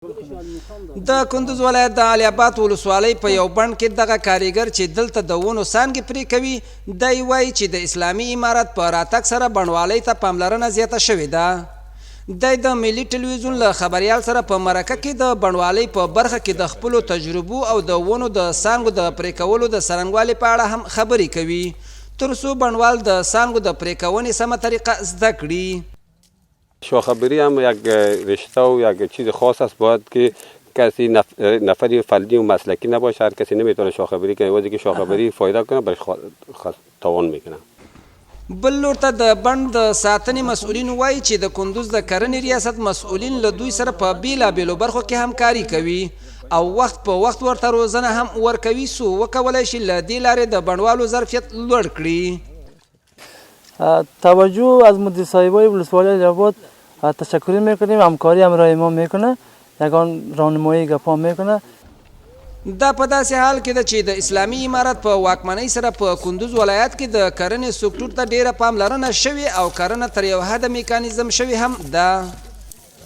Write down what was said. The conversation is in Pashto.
د کندوز ولایت د علي اباد ولسوالۍ په یو بڼ کې دغه کاریګر چې دلته د ونو څانګې پرې کوي دی وایي چې د اسلامي امارت په راتګ سره بڼوالۍ ته پاملرنه زیاته شوې ده. دی د ملي ټلویزیون له خبریال سره په مرکه کې د بڼوالۍ په برخه کې د خپلو تجربو او د ونو د څانګو د پرې کولو د څرنګوالي په اړه هم خبرې کوي تر څو بڼوال د څانګو د پرې کونې سمه طریقه زده کړي. شاخبری هم یک رشته و یک چیز خاص است. باید که کسی نفری فردی و مسلکی نباشه. هر کسی نمیتونه شاخبری کنه. وقتی که شاخبری فایده کنه برای تاوان میکنه. بل لور ته د بڼ د ساتنې مسؤلین وایي چې د کندوز د کرنې ریاست مسؤلین له دوی سره په بیلابیلو برخو کې همکاري کوي او وخت په وخت ورته روزنه هم ورکوي څو وکولی شي له دې لارې د بڼوالو ظرفیت لوړ کړي. توجه از مدیر صاحبای ولسوالی علي اباد تشکر میکنیم. همکاری همراه ما میکنه، یگان راهنمایی گپا میکنه. دا په داسې حال کې ده چې د اسلامي امارت په واکمنۍ سره په کندوز ولایت کې د کرنې سکتور ته ډیره پاملرنه شوې او کرنه تر یو حده میکانیزم شوې هم ده.